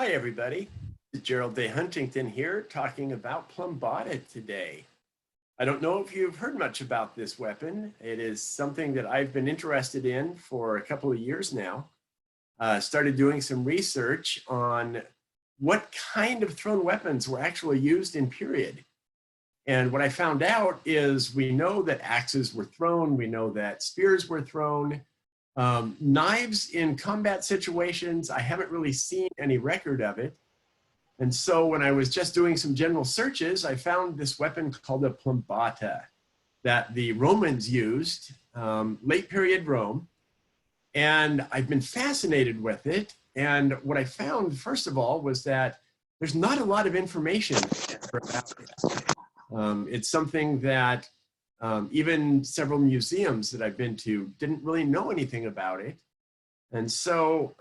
Hi, everybody. It's Gerald de Huntington here talking about Plumbata today. I don't know if you've heard much about this weapon. It is something that I've been interested in for a couple of years now. Started doing some research on what kind of thrown weapons were actually used in period. And what I found out is we know that axes were thrown, we know that spears were thrown. Knives in combat situations, I haven't really seen any record of it. And so when I was just doing some general searches, I found this weapon called a plumbata that the Romans used, late period Rome. And I've been fascinated with it. And what I found, first of all, was that there's not a lot of information about it. It's something that even several museums that I've been to didn't really know anything about it. And so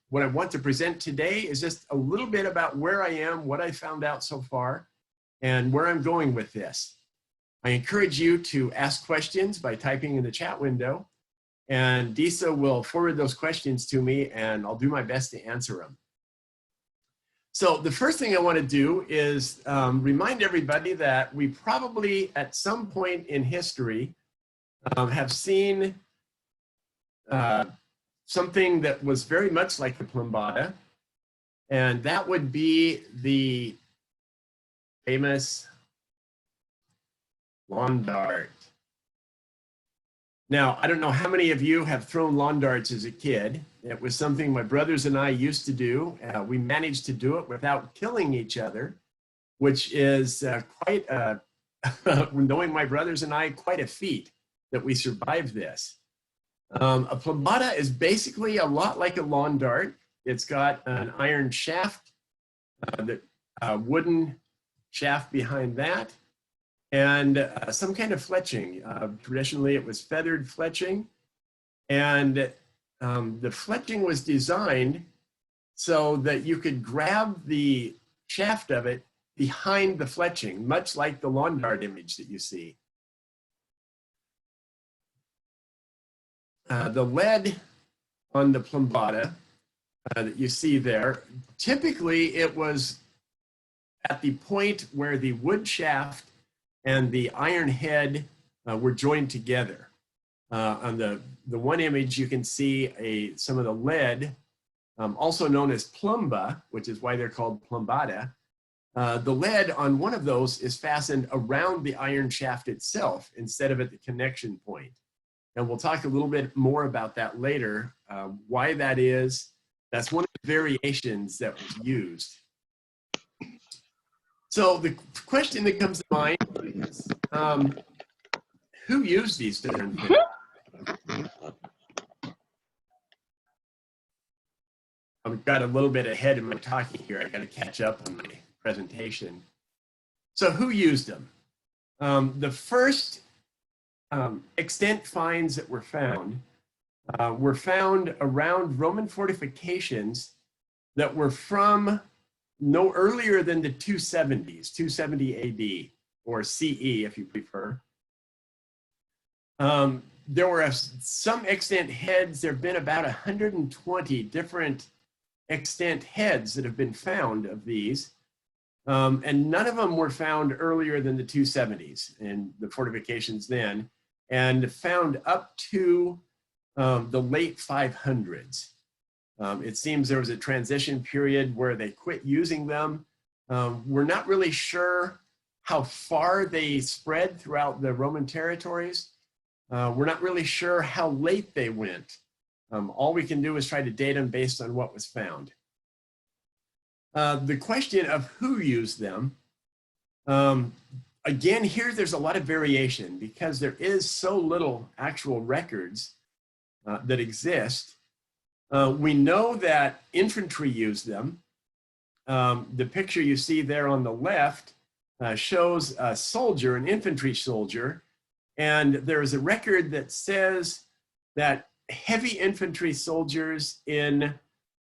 what I want to present today is just a little bit about where I am, what I found out so far, and where I'm going with this. I encourage you to ask questions by typing in the chat window, and Disa will forward those questions to me, and I'll do my best to answer them. So the first thing I want to do is remind everybody that we probably at some point in history have seen something that was very much like the plumbata, and that would be the famous lawn dart. Now, I don't know how many of you have thrown lawn darts as a kid. It was something my brothers and I used to do. We managed to do it without killing each other, which is knowing my brothers and I, quite a feat that we survived this. A plumbata is basically a lot like a lawn dart. It's got an iron shaft, a wooden shaft behind that, and some kind of fletching. Traditionally, it was feathered fletching, and the fletching was designed so that you could grab the shaft of it behind the fletching, much like the lawn dart image that you see. The lead on the plumbata that you see there, typically it was at the point where the wood shaft and the iron head were joined together. On the one image, you can see some of the lead, also known as plumba, which is why they're called plumbata. The lead on one of those is fastened around the iron shaft itself instead of at the connection point. And we'll talk a little bit more about that later, why that is. That's one of the variations that was used. So the question that comes to mind is, who used these different things? I've got a little bit ahead in my talking here. I got to catch up on my presentation. So who used them? The first extant finds that were found around Roman fortifications that were from no earlier than the 270s, 270 AD, or CE if you prefer. There were some extant heads. There have been about 120 different extant heads that have been found of these. And none of them were found earlier than the 270s in the fortifications then, and found up to the late 500s. It seems there was a transition period where they quit using them. We're not really sure how far they spread throughout the Roman territories. We're not really sure how late they went. All we can do is try to date them based on what was found. The question of who used them, again, here there's a lot of variation because there is so little actual records that exist. We know that infantry used them. The picture you see there on the left shows a soldier, an infantry soldier, and there is a record that says that heavy infantry soldiers in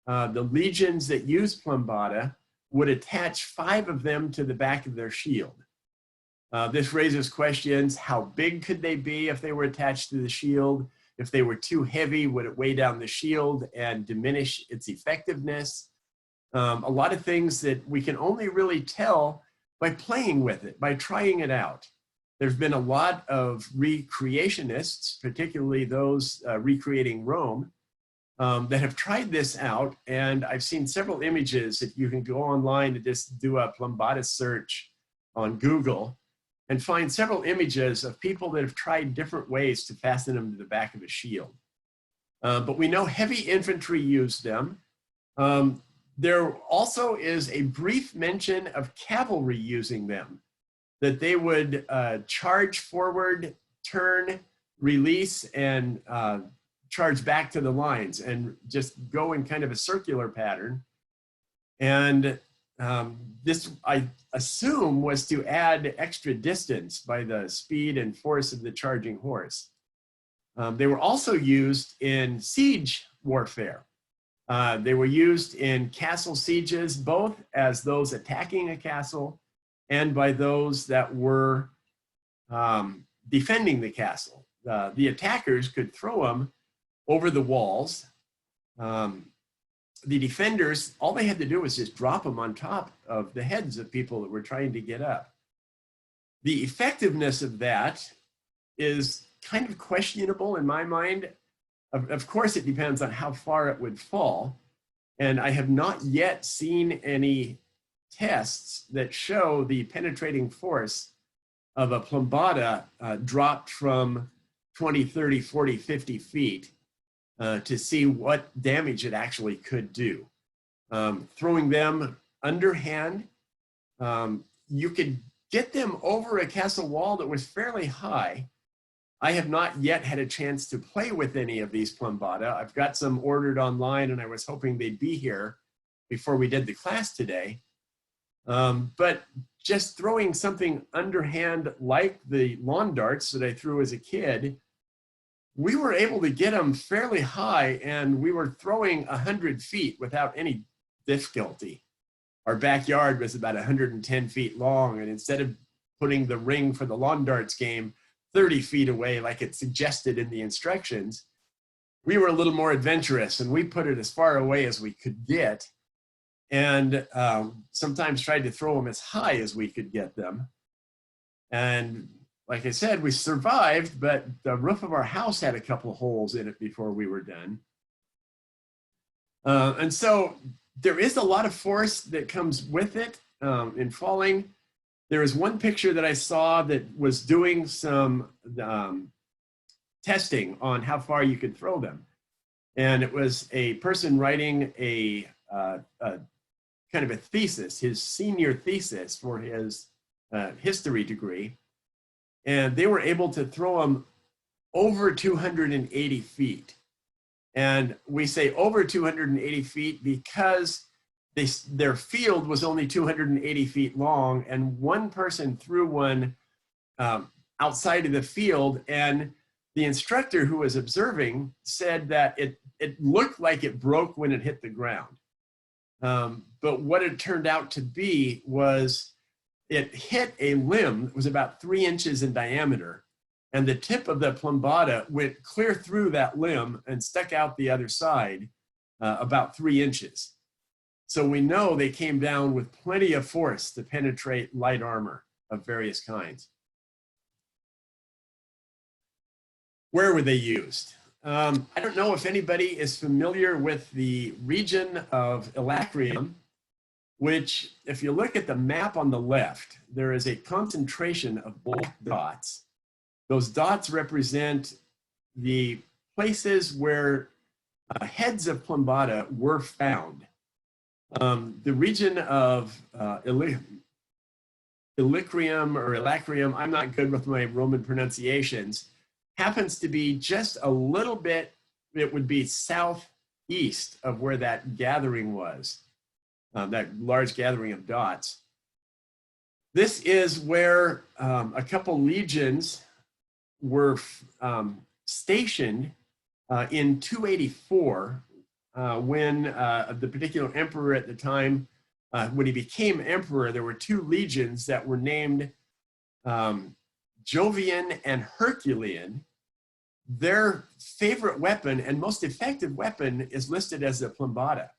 the legions that used plumbata would attach 5 of them to the back of their shield. This raises questions: how big could they be if they were attached to the shield? If they were too heavy, would it weigh down the shield and diminish its effectiveness? A lot of things that we can only really tell by playing with it, by trying it out. There's been a lot of recreationists, particularly those recreating Rome, that have tried this out. And I've seen several images that you can go online and just do a Plumbata search on Google and find several images of people that have tried different ways to fasten them to the back of a shield. But we know heavy infantry used them. There also is a brief mention of cavalry using them, that they would charge forward, turn, release, and charge back to the lines and just go in kind of a circular pattern. And this, I assume, was to add extra distance by the speed and force of the charging horse. They were also used in siege warfare. They were used in castle sieges, both as those attacking a castle and by those that were defending the castle. The attackers could throw them over the walls. The defenders, all they had to do was just drop them on top of the heads of people that were trying to get up. The effectiveness of that is kind of questionable in my mind. Of course, it depends on how far it would fall. And I have not yet seen any tests that show the penetrating force of a Plumbata dropped from 20, 30, 40, 50 feet to see what damage it actually could do. Throwing them underhand, you could get them over a castle wall that was fairly high. I have not yet had a chance to play with any of these Plumbata. I've got some ordered online and I was hoping they'd be here before we did the class today. But just throwing something underhand like the lawn darts that I threw as a kid, we were able to get them fairly high and we were throwing 100 feet without any difficulty. Our backyard was about 110 feet long, and instead of putting the ring for the lawn darts game 30 feet away like it suggested in the instructions, we were a little more adventurous and we put it as far away as we could get, and sometimes tried to throw them as high as we could get them. And like I said, we survived, but the roof of our house had a couple of holes in it before we were done. And so there is a lot of force that comes with it in falling. There is one picture that I saw that was doing some testing on how far you could throw them. And it was a person writing a kind of a thesis, his senior thesis for his history degree. And they were able to throw them over 280 feet. And we say over 280 feet because their field was only 280 feet long, and one person threw one outside of the field, and the instructor who was observing said that it looked like it broke when it hit the ground. But what it turned out to be was it hit a limb that was about 3 inches in diameter, and the tip of the Plumbata went clear through that limb and stuck out the other side about 3 inches. So we know they came down with plenty of force to penetrate light armor of various kinds. Where were they used? I don't know if anybody is familiar with the region of Ilacrium, which, if you look at the map on the left, there is a concentration of black dots. Those dots represent the places where heads of Plumbata were found. The region of Ilacrium, I'm not good with my Roman pronunciations, happens to be just a little bit, it would be southeast of where that gathering was, that large gathering of dots. This is where a couple legions were stationed in 284 when the particular emperor at the time, when he became emperor, there were 2 legions that were named Jovian and Herculean. Their favorite weapon and most effective weapon is listed as the Plumbata.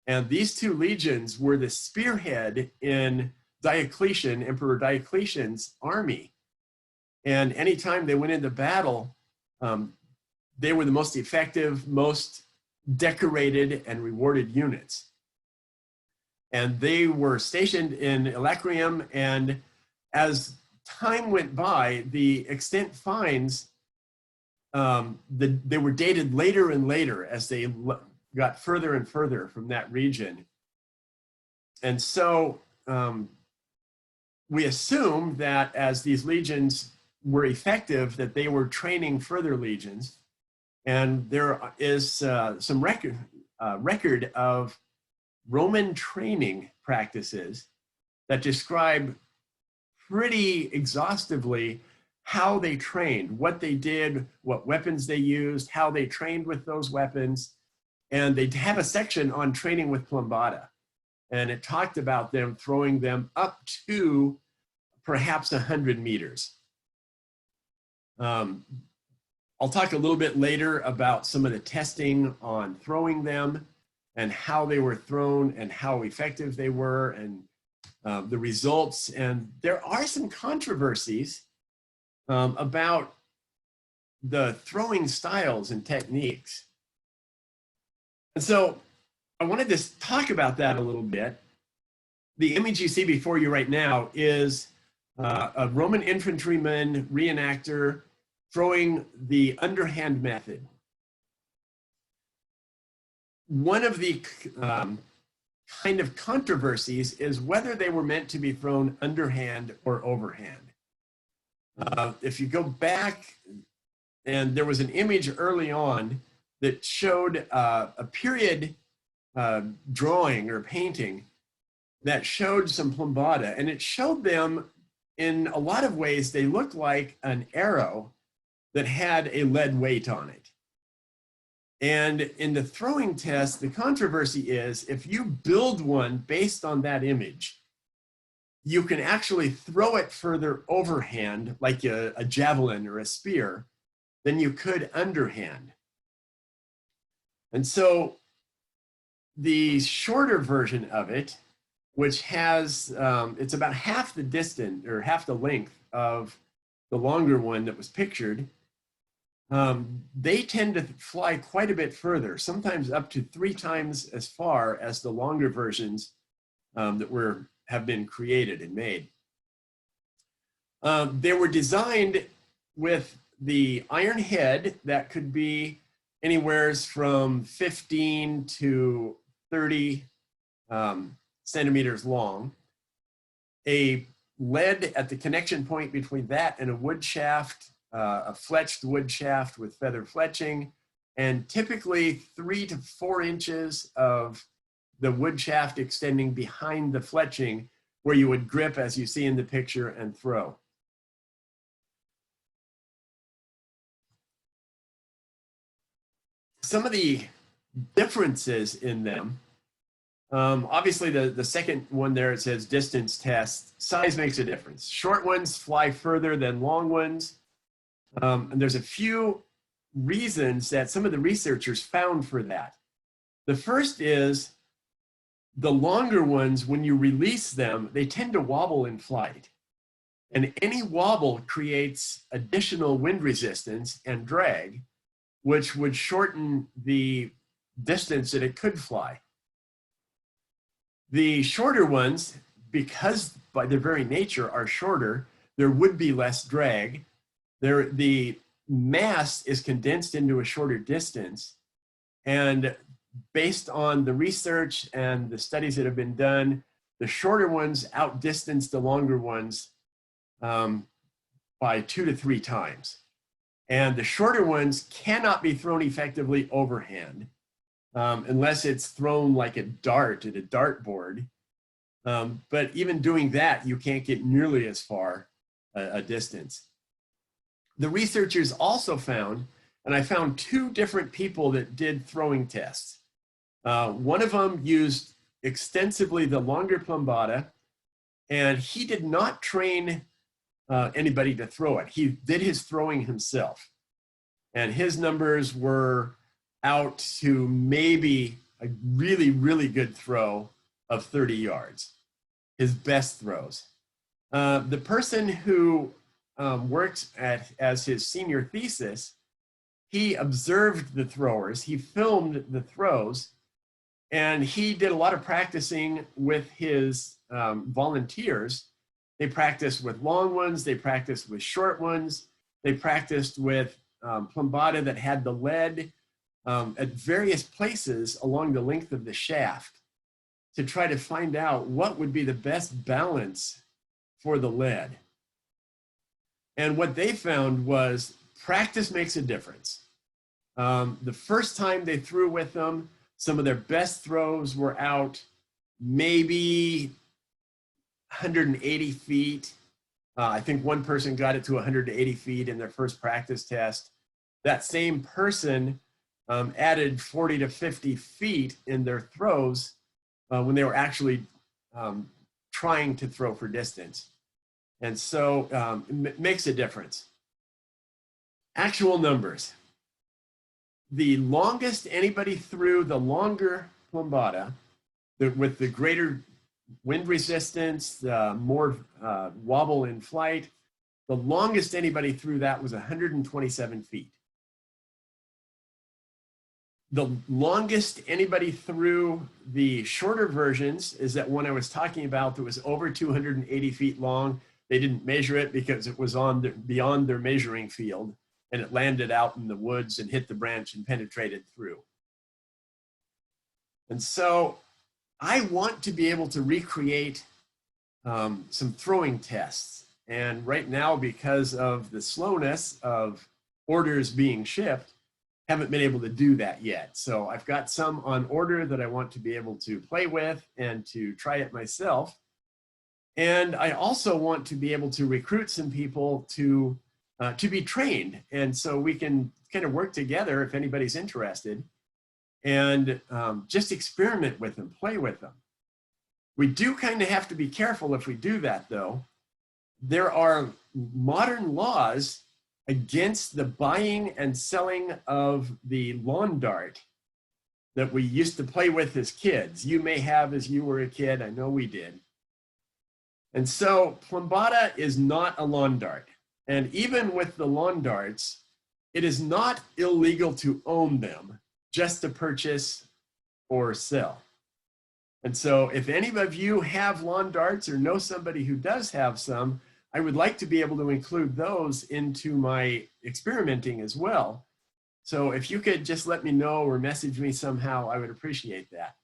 And these two legions were the spearhead in Diocletian, Emperor Diocletian's army. And anytime they went into battle, they were the most effective, most decorated and rewarded units. And they were stationed in Elacrium, and as time went by, the extant finds, they were dated later and later as they got further and further from that region. And so we assume that as these legions were effective, that they were training further legions. And there is some record of Roman training practices that describe pretty exhaustively how they trained, what they did, what weapons they used, how they trained with those weapons. And they have a section on training with Plumbata. And it talked about them throwing them up to perhaps 100 meters. I'll talk a little bit later about some of the testing on throwing them and how they were thrown and how effective they were and the results. And there are some controversies about the throwing styles and techniques. And so I wanted to talk about that a little bit. The image you see before you right now is a Roman infantryman reenactor throwing the underhand method. One of the kind of controversies is whether they were meant to be thrown underhand or overhand. If you go back, and there was an image early on that showed a period drawing or painting that showed some Plumbata, and it showed them in a lot of ways, they looked like an arrow that had a lead weight on it. And in the throwing test, the controversy is if you build one based on that image, you can actually throw it further overhand, like a javelin or a spear, than you could underhand. And so the shorter version of it, which has, it's about half the distance or half the length of the longer one that was pictured, they tend to fly quite a bit further, sometimes up to 3 times as far as the longer versions that have been created and made. They were designed with the iron head that could be anywhere from 15 to 30 centimeters long, a lead at the connection point between that and a wood shaft, a fletched wood shaft with feather fletching, and typically 3 to 4 inches of the wood shaft extending behind the fletching where you would grip, as you see in the picture, and throw. Some of the differences in them, obviously the second one there, it says distance test. Size makes a difference. Short ones fly further than long ones. And there's a few reasons that some of the researchers found for that. The first is the longer ones, when you release them, they tend to wobble in flight. And any wobble creates additional wind resistance and drag, which would shorten the distance that it could fly. The shorter ones, because by their very nature are shorter, there would be less drag. The mass is condensed into a shorter distance. And based on the research and the studies that have been done, the shorter ones outdistance the longer ones by 2 to 3 times. And the shorter ones cannot be thrown effectively overhand unless it's thrown like a dart at a dartboard. But even doing that, you can't get nearly as far a distance. The researchers also found, and I found 2 different people that did throwing tests. One of them used extensively the longer Plumbata, and he did not train anybody to throw it. He did his throwing himself. And his numbers were out to maybe a really, really good throw of 30 yards, his best throws. The person who worked as his senior thesis, he observed the throwers, he filmed the throws, and he did a lot of practicing with his volunteers. They practiced with long ones, they practiced with short ones, they practiced with Plumbata that had the lead at various places along the length of the shaft to try to find out what would be the best balance for the lead. And what they found was practice makes a difference. The first time they threw with them, some of their best throws were out maybe 180 feet. I think one person got it to 180 feet in their first practice test. That same person added 40 to 50 feet in their throws when they were actually trying to throw for distance. And so it makes a difference. Actual numbers. The longest anybody threw the longer Plumbata, with the greater wind resistance, the more wobble in flight, the longest anybody threw that was 127 feet. The longest anybody threw the shorter versions is that one I was talking about that was over 280 feet long. They didn't measure it because it was beyond their measuring field, and it landed out in the woods and hit the branch and penetrated through. And so I want to be able to recreate some throwing tests. And right now, because of the slowness of orders being shipped, haven't been able to do that yet. So I've got some on order that I want to be able to play with and to try it myself. And I also want to be able to recruit some people to be trained. And so we can kind of work together if anybody's interested and just experiment with them, play with them. We do kind of have to be careful if we do that though. There are modern laws against the buying and selling of the lawn dart that we used to play with as kids. You may have as you were a kid, I know we did. And so Plumbata is not a lawn dart. And even with the lawn darts, it is not illegal to own them, just to purchase or sell. And so if any of you have lawn darts or know somebody who does have some, I would like to be able to include those into my experimenting as well. So if you could just let me know or message me somehow, I would appreciate that.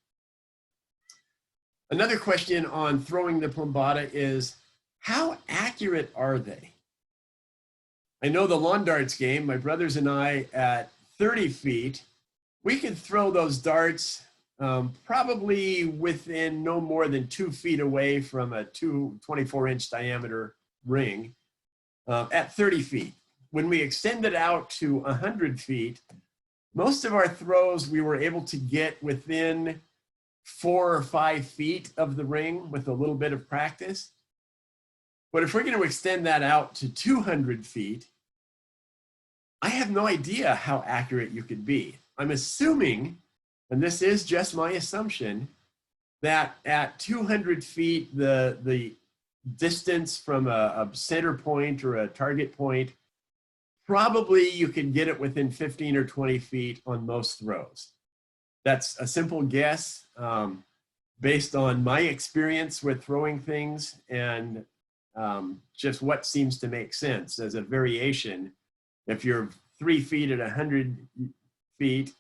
Another question on throwing the Plumbata is, how accurate are they? I know the lawn darts game, my brothers and I at 30 feet, we could throw those darts probably within no more than 2 feet away from a 24-inch diameter ring at 30 feet. When we extended out to 100 feet, most of our throws we were able to get within 4 or 5 feet of the ring with a little bit of practice. But if we're going to extend that out to 200 feet, I have no idea how accurate you could be. I'm assuming, and this is just my assumption, that at 200 feet, the distance from a center point or a target point, probably you can get it within 15 or 20 feet on most throws. That's a simple guess based on my experience with throwing things and just what seems to make sense as a variation. If you're 3 feet at 100 feet,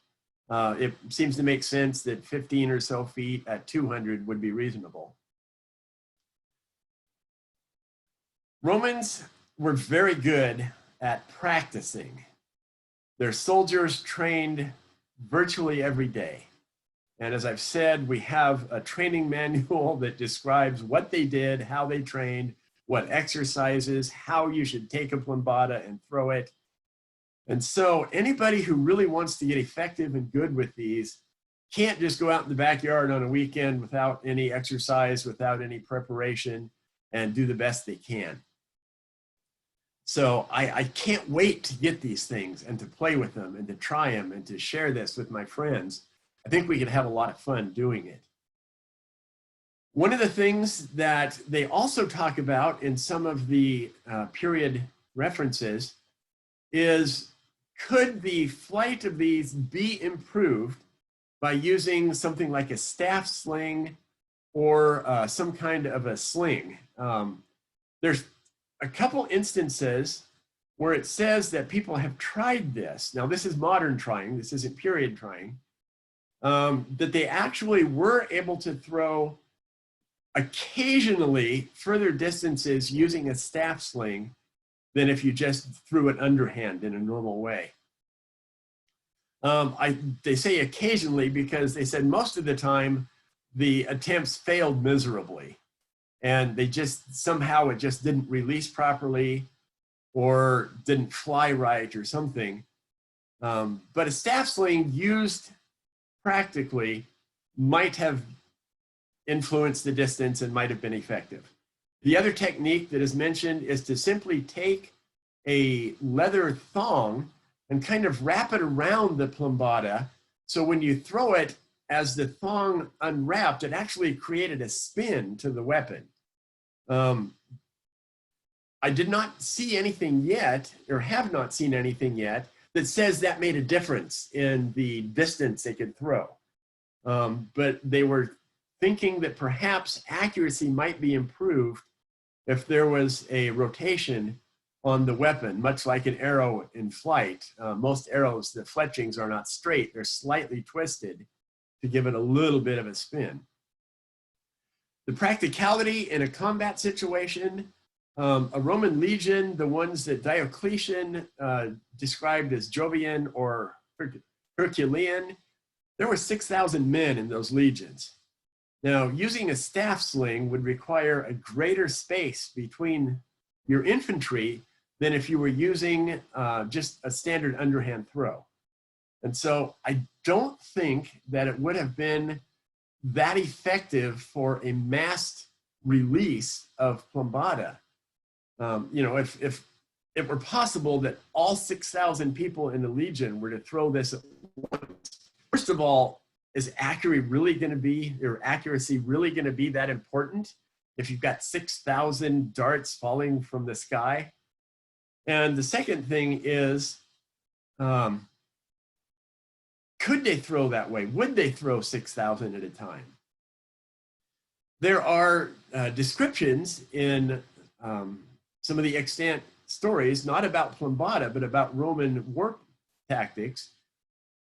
it seems to make sense that 15 or so feet at 200 would be reasonable. Romans were very good at practicing. Their soldiers trained virtually every day. And as I've said, we have a training manual that describes what they did, how they trained, what exercises, how you should take a Plumbata and throw it. And so anybody who really wants to get effective and good with these can't just go out in the backyard on a weekend without any exercise, without any preparation, and do the best they can. So I can't wait to get these things and to play with them and to try them and to share this with my friends. I think we could have a lot of fun doing it. One of the things that they also talk about in some of the period references is, could the flight of these be improved by using something like a staff sling or some kind of a sling? There's a couple instances where it says that people have tried this. Now, this is modern trying, this isn't period trying, that they actually were able to throw occasionally further distances using a staff sling than if you just threw it underhand in a normal way. They say occasionally because they said most of the time the attempts failed miserably, and they just somehow it just didn't release properly or didn't fly right or something. But a staff sling used practically might have influenced the distance and might have been effective. The other technique that is mentioned is to simply take a leather thong and kind of wrap it around the plumbata. So when you throw it, as the thong unwrapped, it actually created a spin to the weapon. I did not see anything yet, or have not seen anything yet, that says that made a difference in the distance they could throw. But they were thinking that perhaps accuracy might be improved if there was a rotation on the weapon, much like an arrow in flight. Most arrows, the fletchings are not straight, they're slightly twisted to give it a little bit of a spin. The practicality in a combat situation, a Roman legion, the ones that Diocletian described as Jovian or Herculean, there were 6,000 men in those legions. Now, using a staff sling would require a greater space between your infantry than if you were using just a standard underhand throw. And so I don't think that it would have been that effective for a massed release of Plumbata. You know, if it were possible that all 6,000 people in the Legion were to throw this at once, first of all, is accuracy really going to be that important if you've got 6,000 darts falling from the sky? And the second thing is, could they throw that way? Would they throw 6,000 at a time? There are descriptions in some of the extant stories, not about Plumbata, but about Roman war tactics,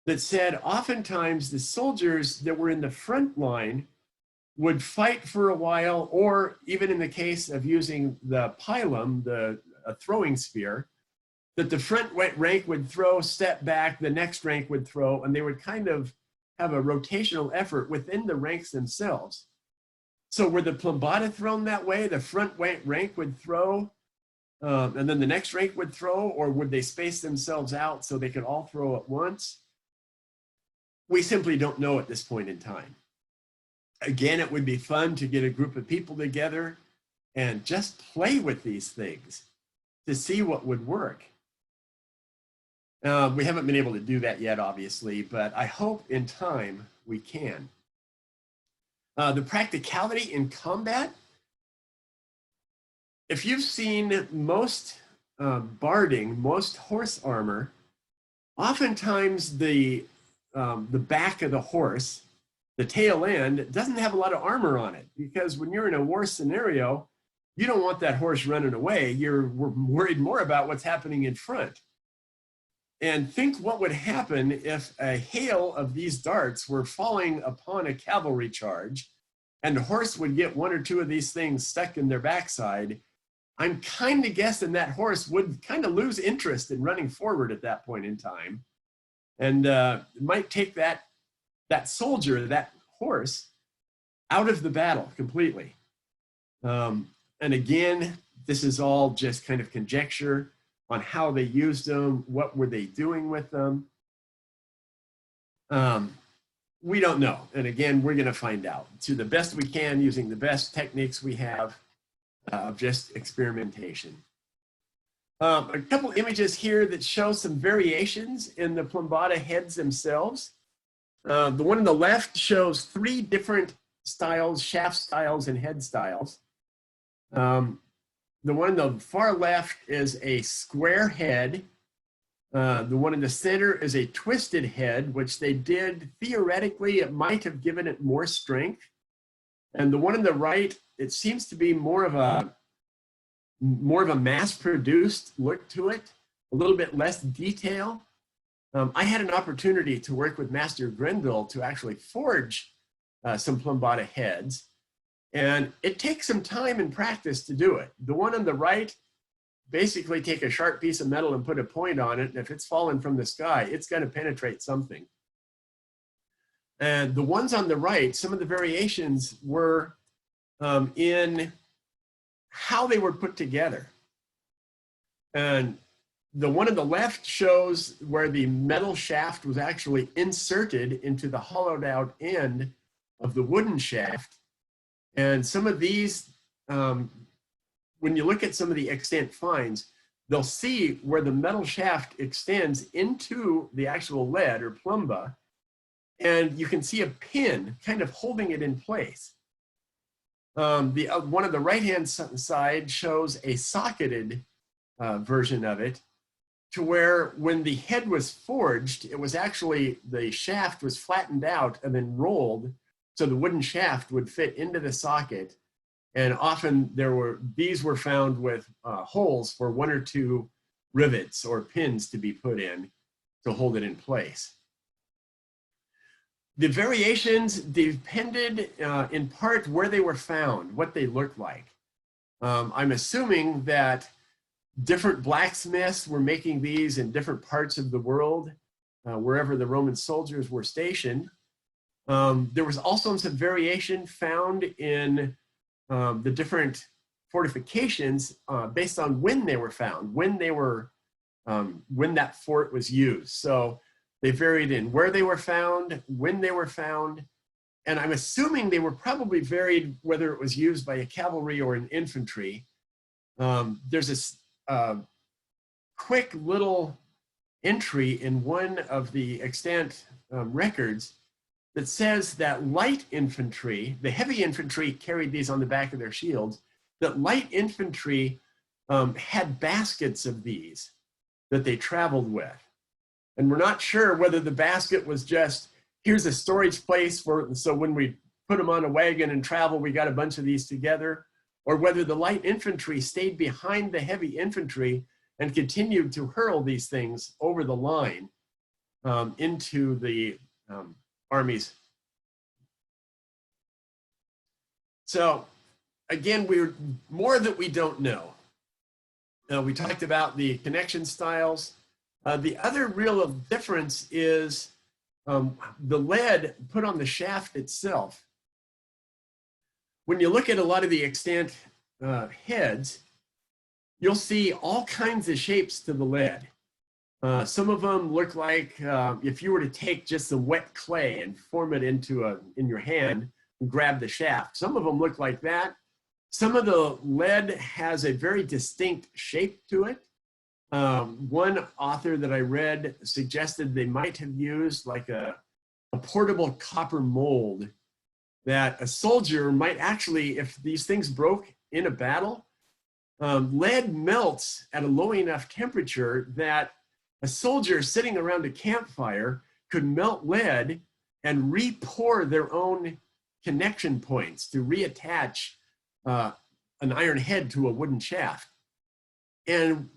that said oftentimes the soldiers that were in the front line would fight for a while, or even in the case of using the pilum, a throwing spear, that the front rank would throw, step back, the next rank would throw, and they would kind of have a rotational effort within the ranks themselves. So were the Plumbata thrown that way? The front rank would throw, and then the next rank would throw, or would they space themselves out so they could all throw at once? We simply don't know at this point in time. Again, it would be fun to get a group of people together and just play with these things to see what would work. We haven't been able to do that yet, obviously, but I hope in time we can. The practicality in combat, if you've seen most barding, most horse armor, oftentimes the back of the horse, the tail end, doesn't have a lot of armor on it, because when you're in a war scenario, you don't want that horse running away. You're worried more about what's happening in front. And think what would happen if a hail of these darts were falling upon a cavalry charge and the horse would get one or two of these things stuck in their backside. I'm kind of guessing that horse would kind of lose interest in running forward at that point in time. And it might take that soldier, that horse, out of the battle completely. And again, this is all just kind of conjecture on how they used them, what were they doing with them. We don't know. And again, we're going to find out to the best we can using the best techniques we have of just experimentation. A couple images here that show some variations in the Plumbata heads themselves. The one on the left shows 3 different styles, shaft styles and head styles. The one on the far left is a square head. The one in the center is a twisted head, which they did theoretically, it might have given it more strength. And the one on the right, it seems to be more of a mass-produced look to it, a little bit less detail. I had an opportunity to work with Master Grendel to actually forge some Plumbata heads, and it takes some time and practice to do it. The one on the right, basically take a sharp piece of metal and put a point on it, and if it's fallen from the sky, it's going to penetrate something. And the ones on the right, some of the variations were in how they were put together. And the one on the left shows where the metal shaft was actually inserted into the hollowed out end of the wooden shaft. And some of these, when you look at some of the extant finds, they'll see where the metal shaft extends into the actual lead or plumba, and you can see a pin kind of holding it in place. The one on the right-hand side shows a socketed version of it, to where when the head was forged, it was actually, the shaft was flattened out and then rolled so the wooden shaft would fit into the socket. And often these were found with holes for 1 or 2 rivets or pins to be put in to hold it in place. The variations depended in part where they were found, what they looked like. I'm assuming that different blacksmiths were making these in different parts of the world, wherever the Roman soldiers were stationed. There was also some variation found in the different fortifications based on when they were found, when that fort was used. So they varied in where they were found, when they were found, and I'm assuming they were probably varied whether it was used by a cavalry or an infantry. There's this quick little entry in one of the extant records that says that light infantry, the heavy infantry carried these on the back of their shields, that light infantry had baskets of these that they traveled with. And we're not sure whether the basket was just, here's a storage place so when we put them on a wagon and travel, we got a bunch of these together, or whether the light infantry stayed behind the heavy infantry and continued to hurl these things over the line into the armies. So again, more that we don't know. We talked about the connection styles. The other real difference is the lead put on the shaft itself. When you look at a lot of the extant heads, you'll see all kinds of shapes to the lead. Some of them look like if you were to take just some wet clay and form it in your hand and grab the shaft. Some of them look like that. Some of the lead has a very distinct shape to it. One author that I read suggested they might have used like a portable copper mold that a soldier might actually, if these things broke in a battle, lead melts at a low enough temperature that a soldier sitting around a campfire could melt lead and re-pour their own connection points to reattach an iron head to a wooden shaft. And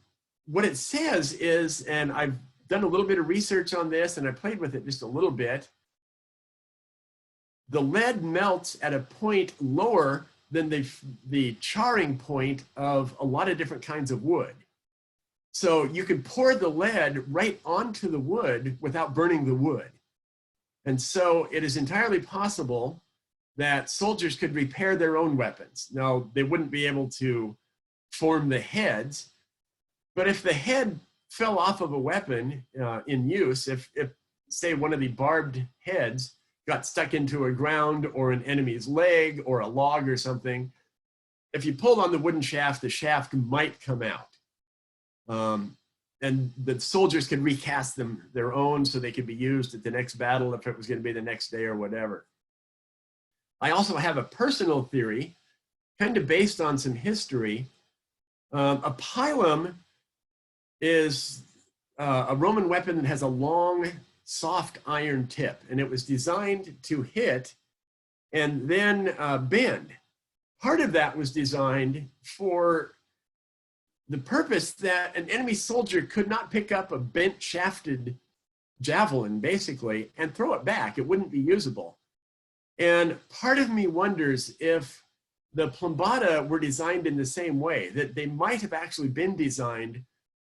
what it says is, and I've done a little bit of research on this and I played with it just a little bit, the lead melts at a point lower than the charring point of a lot of different kinds of wood. So you can pour the lead right onto the wood without burning the wood. And so it is entirely possible that soldiers could repair their own weapons. Now, they wouldn't be able to form the heads, but if the head fell off of a weapon in use, if say one of the barbed heads got stuck into a ground or an enemy's leg or a log or something, if you pulled on the wooden shaft, the shaft might come out. and the soldiers could recast them their own so they could be used at the next battle if it was going to be the next day or whatever. I also have a personal theory, kind of based on some history. A pilum is a Roman weapon that has a long, soft iron tip, and it was designed to hit and then bend. Part of that was designed for the purpose that an enemy soldier could not pick up a bent shafted javelin, basically, and throw it back. It wouldn't be usable. And part of me wonders if the plumbata were designed in the same way, that they might have actually been designed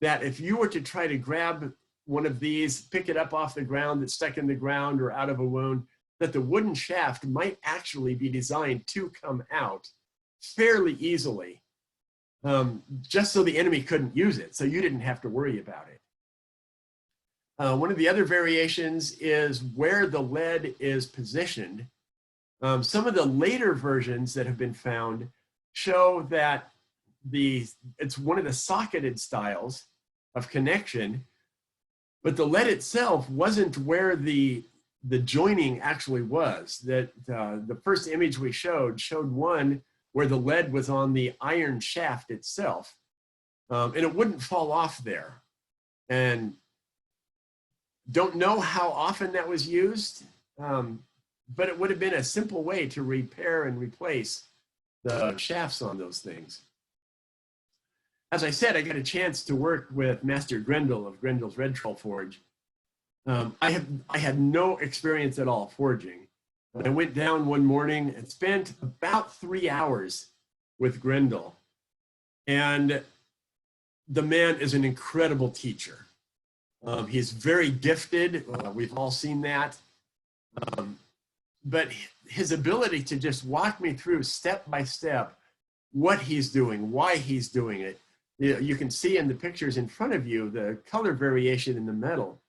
that if you were to try to grab one of these, pick it up off the ground that's stuck in the ground or out of a wound, that the wooden shaft might actually be designed to come out fairly easily. Just so the enemy couldn't use it, so you didn't have to worry about it. One of the other variations is where the lead is positioned. Some of the later versions that have been found show that it's one of the socketed styles of connection, but the lead itself wasn't where the joining actually was. That the first image we showed one where the lead was on the iron shaft itself, and it wouldn't fall off there. And don't know how often that was used, but it would have been a simple way to repair and replace the shafts on those things. As I said, I got a chance to work with Master Grendel of Grendel's Red Troll Forge. I had no experience at all forging. I went down one morning and spent about 3 hours with Grendel. And the man is an incredible teacher. He's very gifted. We've all seen that. But his ability to just walk me through step by step what he's doing, why he's doing it. You can see in the pictures in front of you the color variation in the metal.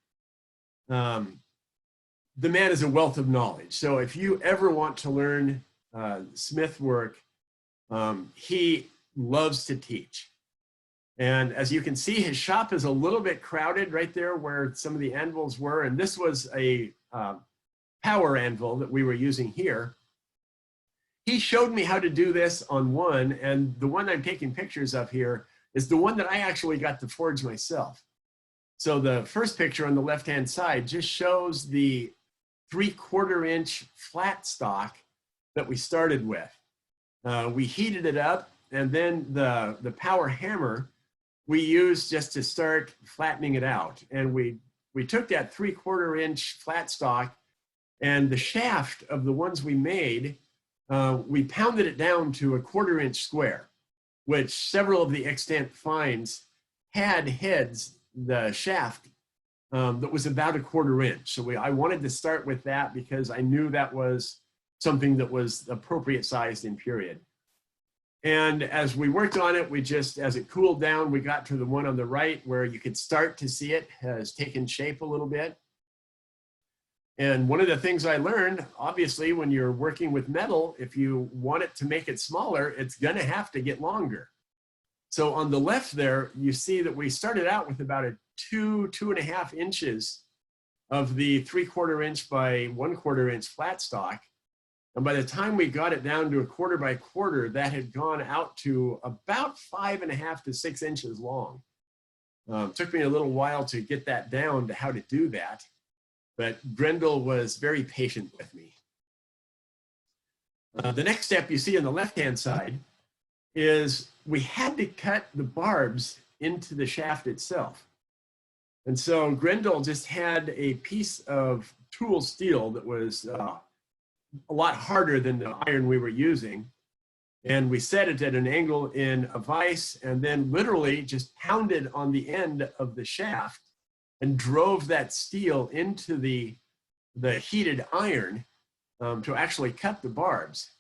The man is a wealth of knowledge. So if you ever want to learn smith work, he loves to teach. And as you can see, his shop is a little bit crowded right there where some of the anvils were. And this was a power anvil that we were using here. He showed me how to do this on one, and the one I'm taking pictures of here is the one that I actually got to forge myself. So the first picture on the left-hand side just shows the 3/4 inch flat stock that we started with. We heated it up, and then the power hammer we used just to start flattening it out. And we took that 3/4 inch flat stock, and the shaft of the ones we made, we pounded it down to a 1/4 inch square, which several of the extant finds had heads, the shaft, that was about a 1/4 inch. So I wanted to start with that because I knew that was something that was appropriate sized in period. And as we worked on it, as it cooled down, we got to the one on the right where you could start to see it has taken shape a little bit. And one of the things I learned, obviously, when you're working with metal, if you want it to make it smaller, it's going to have to get longer. So on the left there, you see that we started out with about a 2.5 inches of the 3/4 inch by 1/4 inch flat stock. And by the time we got it down to a 1/4 by 1/4, that had gone out to about 5.5 to 6 inches long. Took me a little while to get that down to how to do that, but Grendel was very patient with me. The next step you see on the left-hand side is we had to cut the barbs into the shaft itself. And so Grendel just had a piece of tool steel that was a lot harder than the iron we were using. And we set it at an angle in a vise and then literally just pounded on the end of the shaft and drove that steel into the heated iron to actually cut the barbs.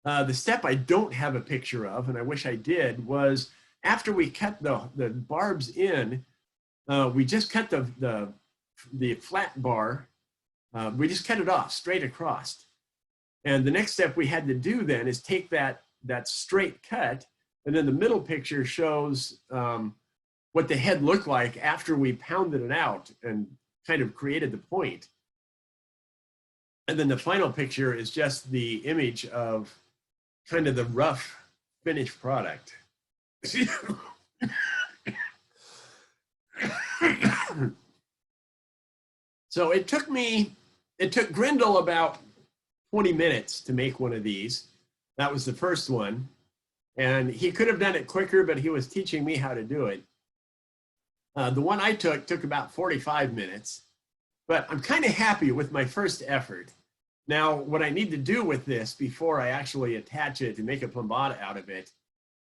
The step I don't have a picture of, and I wish I did, was after we cut the barbs in, we just cut the flat bar. We just cut it off straight across. And the next step we had to do then is take that straight cut, and then the middle picture shows what the head looked like after we pounded it out and kind of created the point. And then the final picture is just the image of kind of the rough finished product. So it took Grindel about 20 minutes to make one of these. That was the first one. And he could have done it quicker, but he was teaching me how to do it. The one I took about 45 minutes, but I'm kind of happy with my first effort. Now, what I need to do with this before I actually attach it and make a Plumbata out of it,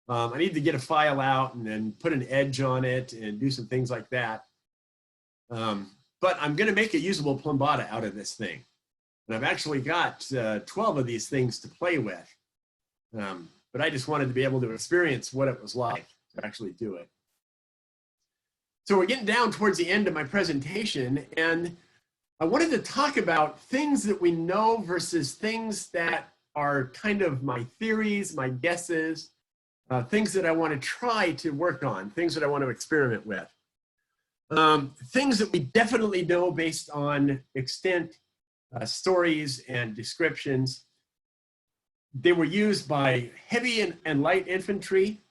I need to get a file out and then put an edge on it and do some things like that. But I'm going to make a usable Plumbata out of this thing. And I've actually got 12 of these things to play with. But I just wanted to be able to experience what it was like to actually do it. So we're getting down towards the end of my presentation, and I wanted to talk about things that we know versus things that are kind of my theories, my guesses, things that I want to try to work on, things that I want to experiment with. Things that we definitely know based on extent, stories, and descriptions. They were used by heavy and light infantry.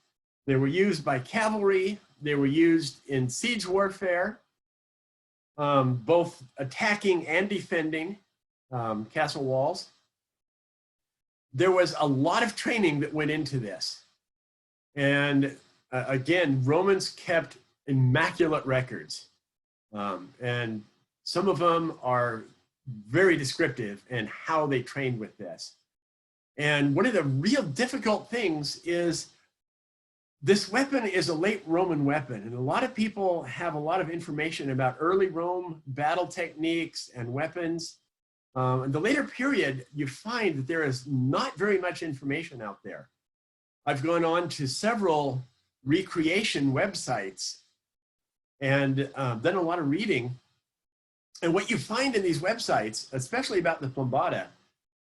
They were used by cavalry. They were used in siege warfare, both attacking and defending castle walls. There was a lot of training that went into this. And again, Romans kept immaculate records. And some of them are very descriptive in how they trained with this. And one of the real difficult things is this weapon is a late Roman weapon, and a lot of people have a lot of information about early Rome battle techniques and weapons. In the later period, you find that there is not very much information out there. I've gone on to several recreation websites and done a lot of reading. And what you find in these websites, especially about the Plumbata,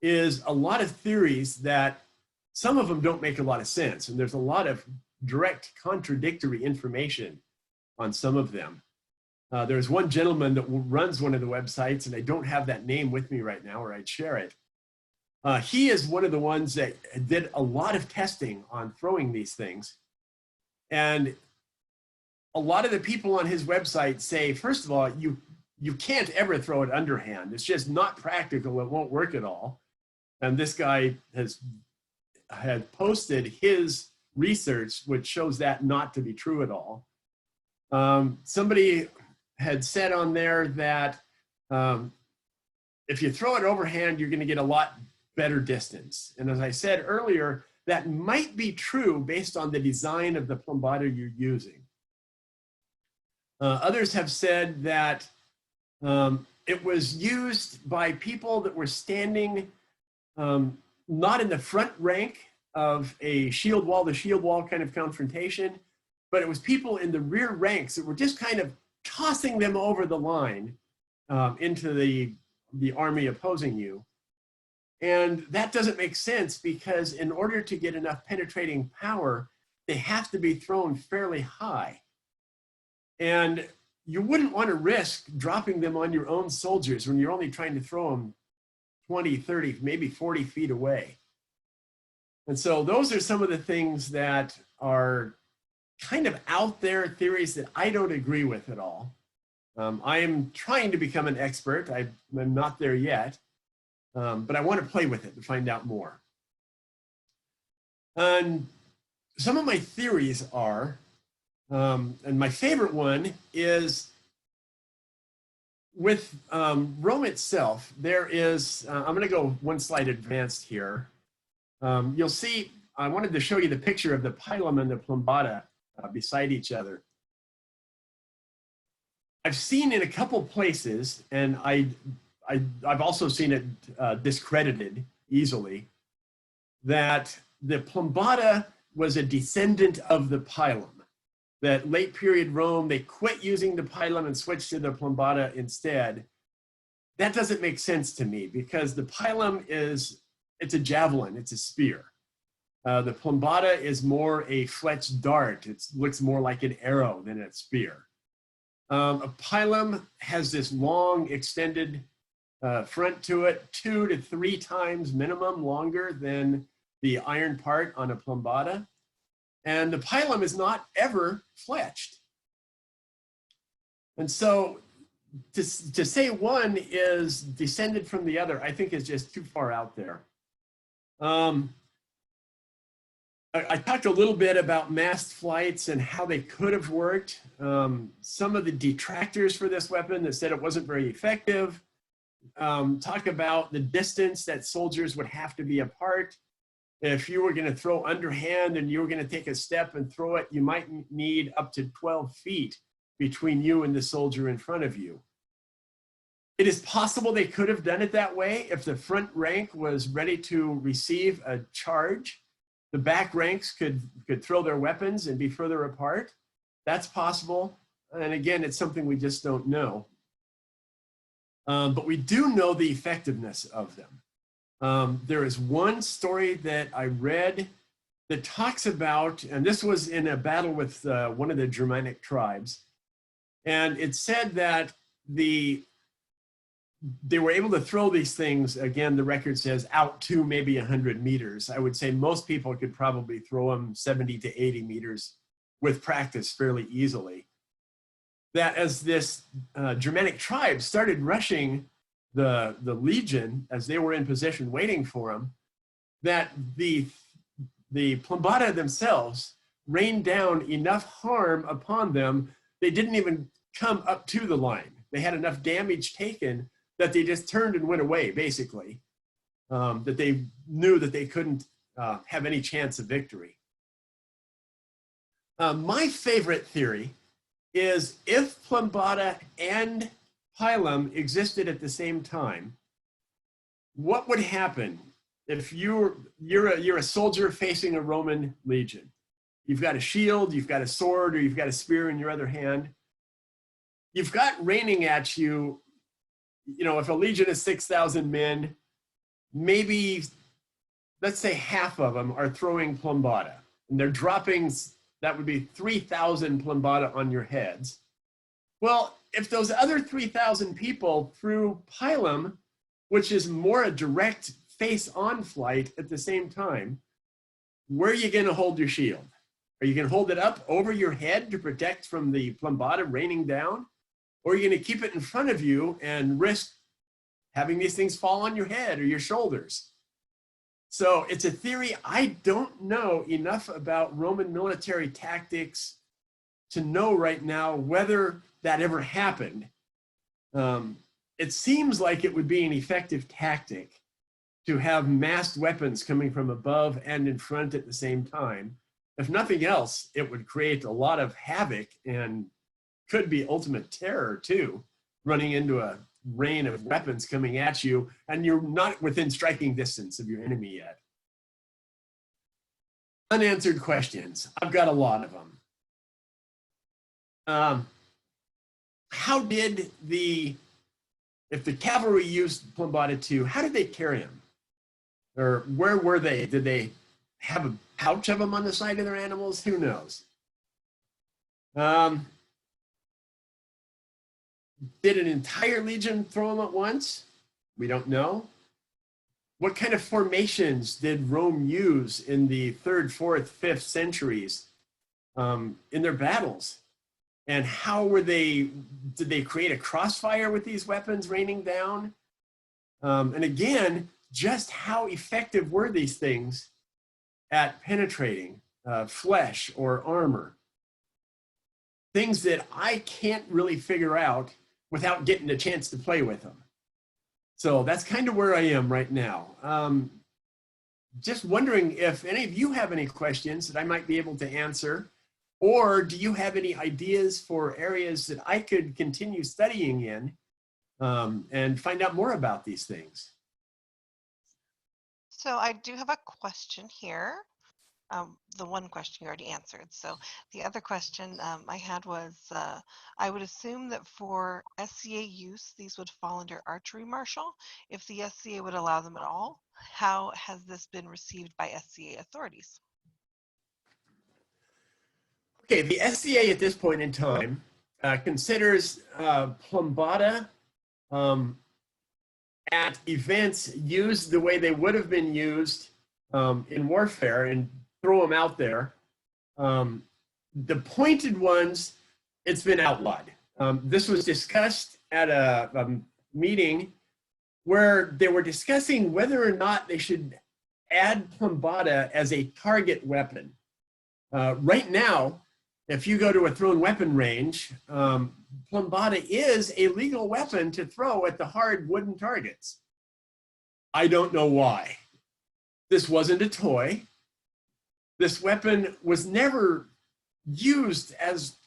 is a lot of theories that some of them don't make a lot of sense. And there's a lot of direct contradictory information on some of them. There's one gentleman that runs one of the websites, and I don't have that name with me right now, or I'd share it. He is one of the ones that did a lot of testing on throwing these things. And a lot of the people on his website say, first of all, you can't ever throw it underhand. It's just not practical. It won't work at all. And this guy had posted his research, which shows that not to be true at all. Somebody had said on there that if you throw it overhand, you're going to get a lot better distance. And as I said earlier, that might be true based on the design of the Plumbata you're using. Others have said that it was used by people that were standing not in the front rank of a shield wall to shield wall kind of confrontation, but it was people in the rear ranks that were just kind of tossing them over the line into the army opposing you. And that doesn't make sense, because in order to get enough penetrating power, they have to be thrown fairly high. And you wouldn't want to risk dropping them on your own soldiers when you're only trying to throw them 20, 30, maybe 40 feet away. And so those are some of the things that are kind of out there theories that I don't agree with at all. I am trying to become an expert. I'm not there yet, but I want to play with it to find out more. And some of my theories are, and my favorite one is with Rome itself, there is, I'm going to go one slide advanced here. You'll see, I wanted to show you the picture of the pilum and the Plumbata beside each other. I've seen in a couple places, and I've also seen it discredited easily, that the Plumbata was a descendant of the pilum. That late period Rome, they quit using the pilum and switched to the Plumbata instead. That doesn't make sense to me, because the pilum it's a javelin, it's a spear. The Plumbata is more a fletched dart. It looks more like an arrow than a spear. A pilum has this long extended front to it, 2 to 3 times minimum longer than the iron part on a Plumbata. And the pilum is not ever fletched. And so to say one is descended from the other, I think is just too far out there. I talked a little bit about massed flights and how they could have worked. Some of the detractors for this weapon that said it wasn't very effective talk about the distance that soldiers would have to be apart. If you were going to throw underhand and you were going to take a step and throw it, you might need up to 12 feet between you and the soldier in front of you. It is possible they could have done it that way if the front rank was ready to receive a charge. The back ranks could throw their weapons and be further apart. That's possible. And again, it's something we just don't know. But we do know the effectiveness of them. There is one story that I read that talks about, and this was in a battle with one of the Germanic tribes, and it said that they were able to throw these things, again, the record says out to maybe 100 meters. I would say most people could probably throw them 70 to 80 meters with practice fairly easily. That as this Germanic tribe started rushing the legion as they were in position waiting for them, that the Plumbata themselves rained down enough harm upon them, they didn't even come up to the line. They had enough damage taken that they just turned and went away, basically, that they knew that they couldn't have any chance of victory. My favorite theory is if Plumbata and pilum existed at the same time, what would happen if you're a soldier facing a Roman legion? You've got a shield, you've got a sword, or you've got a spear in your other hand. You've got raining at you. You know, if a legion is 6,000 men, maybe, let's say half of them are throwing Plumbata, and they're dropping, that would be 3,000 Plumbata on your heads. Well, if those other 3,000 people threw pilum, which is more a direct face-on flight at the same time, where are you going to hold your shield? Are you going to hold it up over your head to protect from the Plumbata raining down? Or are you going to keep it in front of you and risk having these things fall on your head or your shoulders? So it's a theory. I don't know enough about Roman military tactics to know right now whether that ever happened. It seems like it would be an effective tactic to have massed weapons coming from above and in front at the same time. If nothing else, it would create a lot of havoc and could be ultimate terror too, running into a rain of weapons coming at you and you're not within striking distance of your enemy yet. Unanswered questions. I've got a lot of them. How did if the cavalry used Plumbata 2, how did they carry them? Or where were they? Did they have a pouch of them on the side of their animals? Who knows? Did an entire legion throw them at once? We don't know. What kind of formations did Rome use in the 3rd, 4th, 5th centuries in their battles? And how were did they create a crossfire with these weapons raining down? And again, just how effective were these things at penetrating flesh or armor? Things that I can't really figure out without getting a chance to play with them. So that's kind of where I am right now. Just wondering if any of you have any questions that I might be able to answer, or do you have any ideas for areas that I could continue studying in and find out more about these things? So I do have a question here. The one question you already answered. So the other question I had was, I would assume that for SCA use, these would fall under archery martial. If the SCA would allow them at all, how has this been received by SCA authorities? Okay, the SCA at this point in time considers Plumbata at events used the way they would have been used in warfare, and throw them out there. The pointed ones, it's been outlawed. This was discussed at a meeting where they were discussing whether or not they should add Plumbata as a target weapon. Right now, if you go to a thrown weapon range, Plumbata is a legal weapon to throw at the hard wooden targets. I don't know why. This wasn't a toy. This weapon was never used as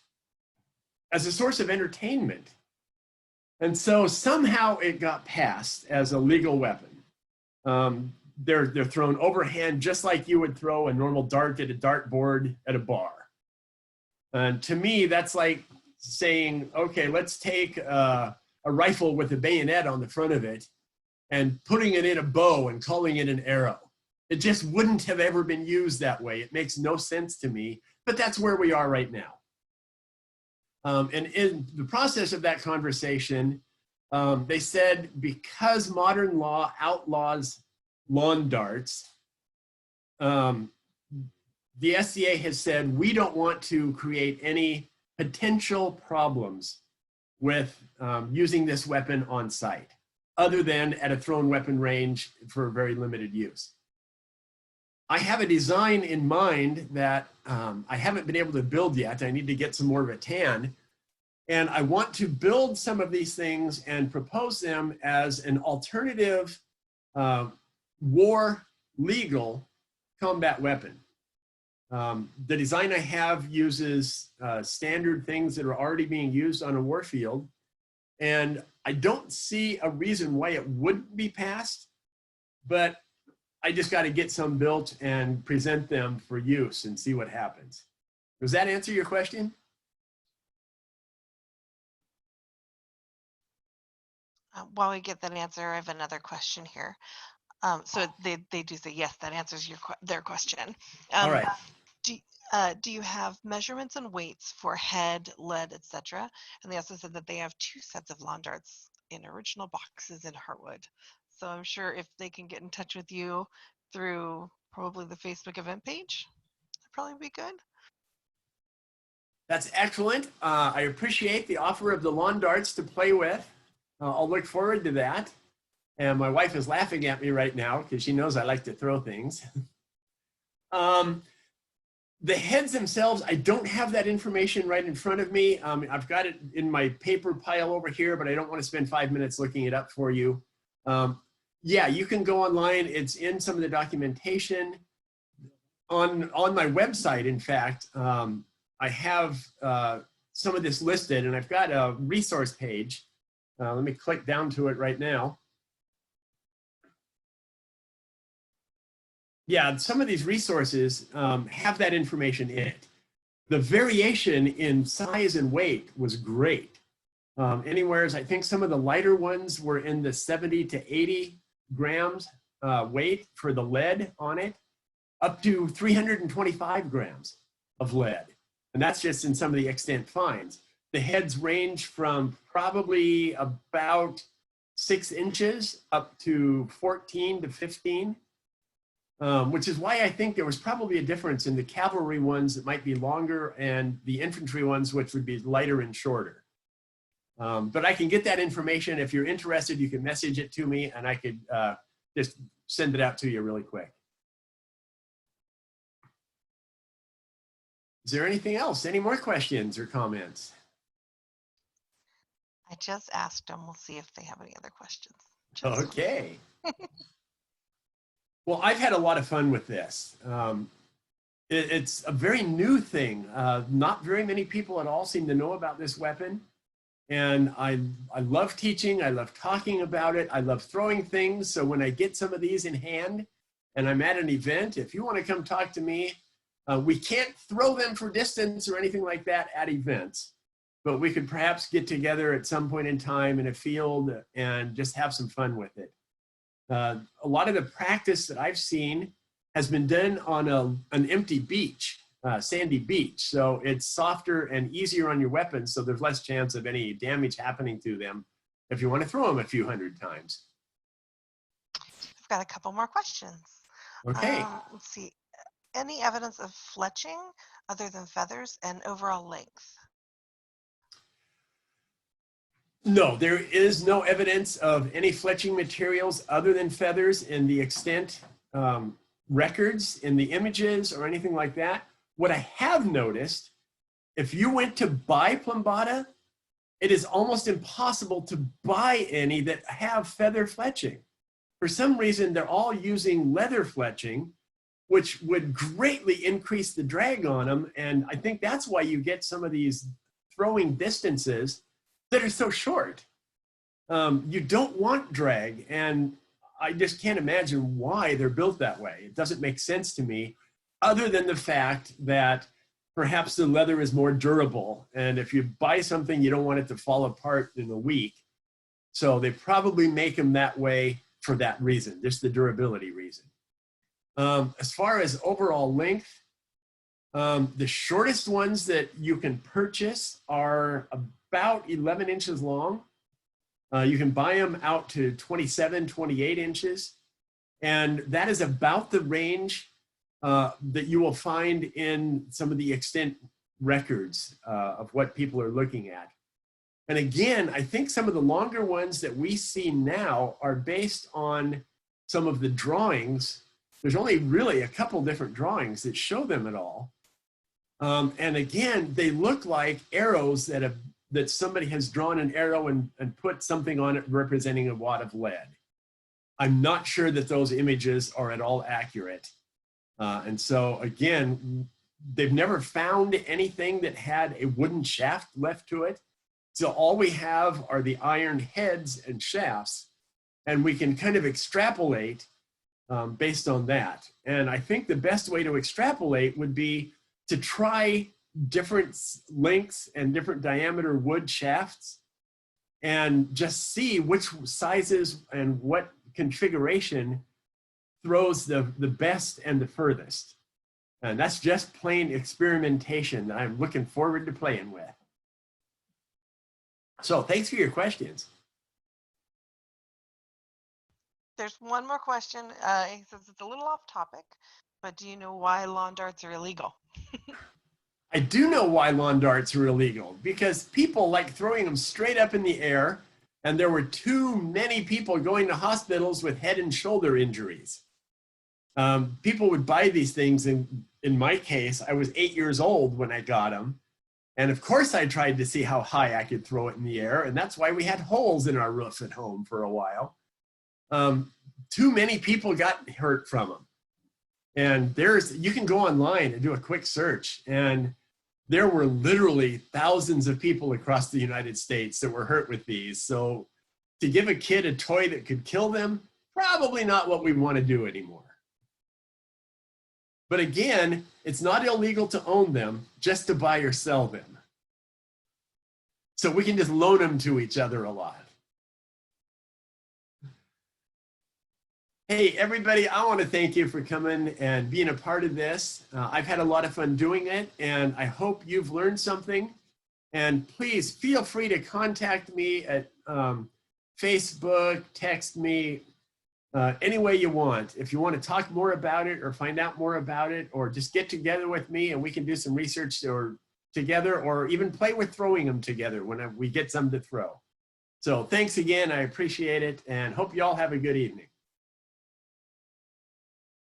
a source of entertainment. And so somehow it got passed as a legal weapon. They're thrown overhand just like you would throw a normal dart at a dartboard at a bar. And to me, that's like saying, okay, let's take a rifle with a bayonet on the front of it and putting it in a bow and calling it an arrow. It just wouldn't have ever been used that way. It makes no sense to me, but that's where we are right now. And in the process of that conversation, they said because modern law outlaws lawn darts, the SCA has said we don't want to create any potential problems with using this weapon on site, other than at a thrown weapon range for very limited use. I have a design in mind that I haven't been able to build yet. I need to get some more rattan. And I want to build some of these things and propose them as an alternative war legal combat weapon. The design I have uses standard things that are already being used on a war field. And I don't see a reason why it wouldn't be passed, but I just got to get some built and present them for use and see what happens. Does that answer your question? While we get that answer, I have another question here. So they do say, yes, that answers their question. All right. Do you have measurements and weights for head, lead, etc.? And they also said that they have 2 sets of lawn darts in original boxes in Heartwood. So I'm sure if they can get in touch with you through probably the Facebook event page, that'd probably be good. That's excellent. I appreciate the offer of the lawn darts to play with. I'll look forward to that. And my wife is laughing at me right now because she knows I like to throw things. The heads themselves, I don't have that information right in front of me. I've got it in my paper pile over here, but I don't want to spend 5 minutes looking it up for you. Yeah, you can go online. It's in some of the documentation. On my website, in fact, I have some of this listed, and I've got a resource page. Let me click down to it right now. Yeah, some of these resources have that information in it. The variation in size and weight was great. Anywhere, I think some of the lighter ones were in the 70 to 80 grams weight for the lead on it, up to 325 grams of lead. And that's just in some of the extant finds. The heads range from probably about 6 inches up to 14 to 15. Which is why I think there was probably a difference in the cavalry ones that might be longer and the infantry ones, which would be lighter and shorter. But I can get that information. If you're interested, you can message it to me and I could just send it out to you really quick. Is there anything else? Any more questions or comments? I just asked them. We'll see if they have any other questions. Okay. Well, I've had a lot of fun with this. It's a very new thing. Not very many people at all seem to know about this weapon. And I love teaching. I love talking about it. I love throwing things. So when I get some of these in hand and I'm at an event, if you want to come talk to me, We can't throw them for distance or anything like that at events, but we could perhaps get together at some point in time in a field and just have some fun with it. A lot of the practice that I've seen has been done on an empty beach, sandy beach. So it's softer and easier on your weapons, so there's less chance of any damage happening to them if you want to throw them a few hundred times. I've got a couple more questions. Okay. Let's see. Any evidence of fletching other than feathers and overall length? No, there is no evidence of any fletching materials other than feathers in the extent records, in the images, or anything like that. What I have noticed, if you went to buy Plumbata, it is almost impossible to buy any that have feather fletching. For some reason, they're all using leather fletching, which would greatly increase the drag on them. And I think that's why you get some of these throwing distances that are so short. You don't want drag, and I just can't imagine why they're built that way. It doesn't make sense to me, other than the fact that perhaps the leather is more durable. And if you buy something, you don't want it to fall apart in a week. So they probably make them that way for that reason, just the durability reason. As far as overall length, the shortest ones that you can purchase are about 11 inches long. You can buy them out to 27, 28 inches. And that is about the range that you will find in some of the extent records of what people are looking at. And again, I think some of the longer ones that we see now are based on some of the drawings. There's only really a couple different drawings that show them at all. And again, they look like arrows that somebody has drawn an arrow and put something on it representing a wad of lead. I'm not sure that those images are at all accurate. And so again, they've never found anything that had a wooden shaft left to it. So all we have are the iron heads and shafts, and we can kind of extrapolate based on that. And I think the best way to extrapolate would be to try different lengths and different diameter wood shafts and just see which sizes and what configuration throws the best and the furthest. And that's just plain experimentation that I'm looking forward to playing with. So thanks for your questions. There's one more question. He says it's a little off topic, but do you know why lawn darts are illegal? I do know why lawn darts are illegal, because people like throwing them straight up in the air, and there were too many people going to hospitals with head and shoulder injuries. People would buy these things, and in my case, I was 8 years old when I got them. And of course I tried to see how high I could throw it in the air, and that's why we had holes in our roof at home for a while. Too many people got hurt from them. And you can go online and do a quick search, and there were literally thousands of people across the United States that were hurt with these. So to give a kid a toy that could kill them, probably not what we want to do anymore. But again, it's not illegal to own them, just to buy or sell them. So we can just loan them to each other a lot. Hey, everybody, I want to thank you for coming and being a part of this. I've had a lot of fun doing it, and I hope you've learned something. And please feel free to contact me at Facebook, text me, any way you want. If you want to talk more about it or find out more about it, or just get together with me and we can do some research together, or even play with throwing them together when we get some to throw. So thanks again. I appreciate it, and hope you all have a good evening.